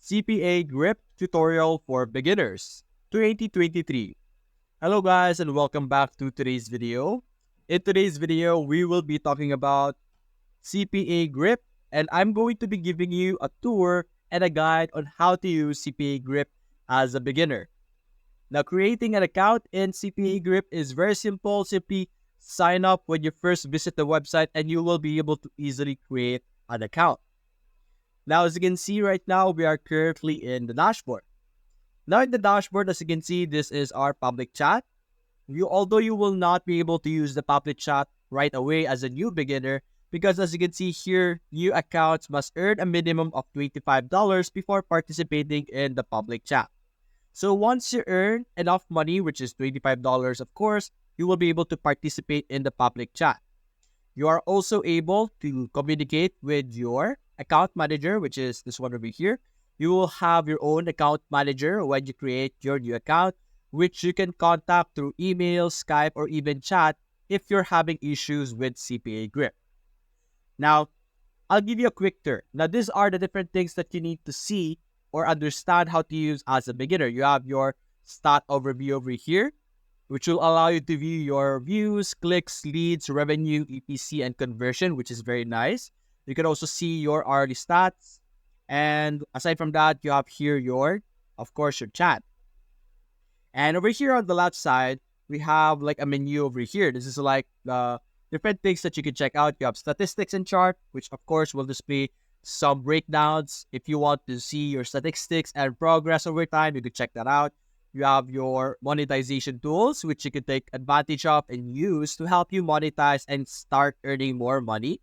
CPA Grip Tutorial for Beginners 2023. Hello guys and welcome back to today's video. In today's video, we will be talking about CPA Grip, and I'm going to be giving you a tour and a guide on how to use CPA Grip as a beginner. Now, creating an account in CPA Grip is very simple. Simply sign up when you first visit the website and you will be able to easily create an account. Now, as you can see right now, we are currently in the dashboard. Now, in the dashboard, as you can see, this is our public chat. Although you will not be able to use the public chat right away as a new beginner, because as you can see here, new accounts must earn a minimum of $25 before participating in the public chat. So once you earn enough money, which is $25 of course, you will be able to participate in the public chat. You are also able to communicate with your account manager, which is this one over here. You will have your own account manager when you create your new account, which you can contact through email, Skype, or even chat if you're having issues with CPA Grip. Now, I'll give you a quick tour. Now, these are the different things that you need to see or understand how to use as a beginner. You have your stat overview over here, which will allow you to view your views, clicks, leads, revenue, EPC, and conversion, which is very nice. You can also see your hourly stats. And aside from that, you have here of course, your chat. And over here on the left side, we have like a menu over here. This is like the different things that you can check out. You have statistics and chart, which of course will display some breakdowns. If you want to see your statistics and progress over time, you can check that out. You have your monetization tools, which you can take advantage of and use to help you monetize and start earning more money.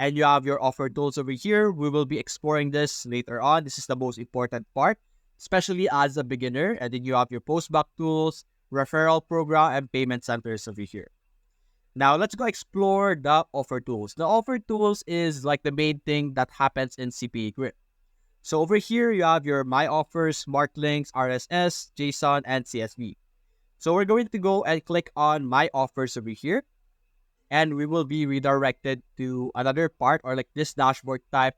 And you have your offer tools over here. We will be exploring this later on. This is the most important part, especially as a beginner. And then you have your postback tools, referral program, and payment centers over here. Now, let's go explore the offer tools. The offer tools is like the main thing that happens in CPA Grip. So over here, you have your My Offers, Smart Links, RSS, JSON, and CSV. So we're going to go and click on My Offers over here. And we will be redirected to another part or like this dashboard type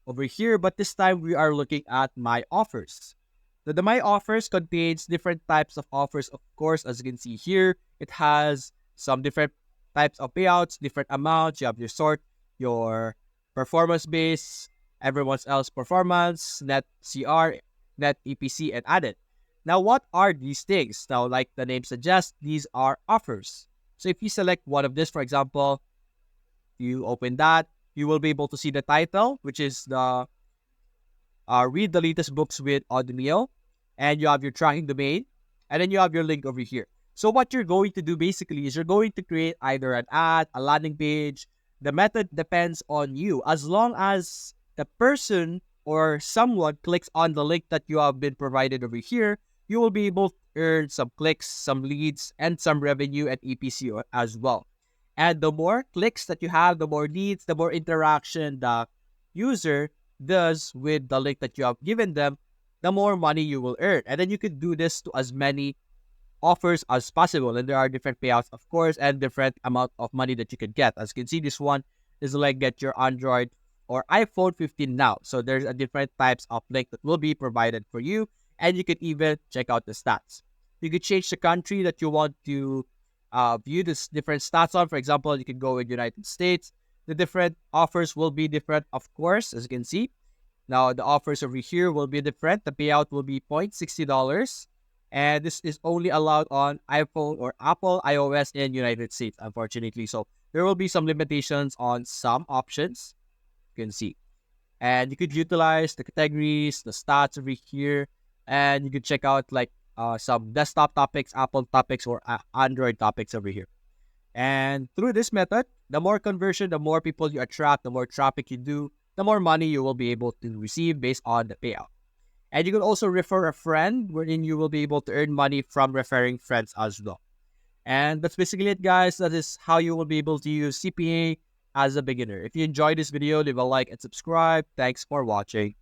over here. But this time, we are looking at My Offers. The My Offers contains different types of offers. Of course, as you can see here, it has some different types of payouts, different amounts. You have your sort, your performance base, everyone else performance, net CR, net EPC, and added. Now, what are these things? Now, like the name suggests, these are offers. So if you select one of this, for example, you open that, you will be able to see the title, which is the Read the Latest Books with Audio, and you have your tracking domain, and then you have your link over here. So what you're going to do basically is you're going to create either an ad, a landing page. The method depends on you. As long as the person or someone clicks on the link that you have been provided over here, you will be able to earn some clicks, some leads, and some revenue and EPC as well. And the more clicks that you have, the more leads, the more interaction the user does with the link that you have given them, the more money you will earn. And then you can do this to as many offers as possible, and there are different payouts of course and different amount of money that you can get. As you can see, this one is like get your Android or iPhone 15 now. So there's a different types of link that will be provided for you, and you can even check out the stats. You can change the country that you want to view this different stats on. For example, you can go in United States. The different offers will be different, of course, as you can see. Now the offers over here will be different. The payout will be $60. And this is only allowed on iPhone or Apple iOS in United States, unfortunately. So there will be some limitations on some options, you can see. And you could utilize the categories, the stats over here, and you could check out like some desktop topics, Apple topics, or Android topics over here. And through this method, the more conversion, the more people you attract, the more traffic you do, the more money you will be able to receive based on the payout. And you can also refer a friend, wherein you will be able to earn money from referring friends as well. And that's basically it, guys. That is how you will be able to use CPA as a beginner. If you enjoyed this video, leave a like and subscribe. Thanks for watching.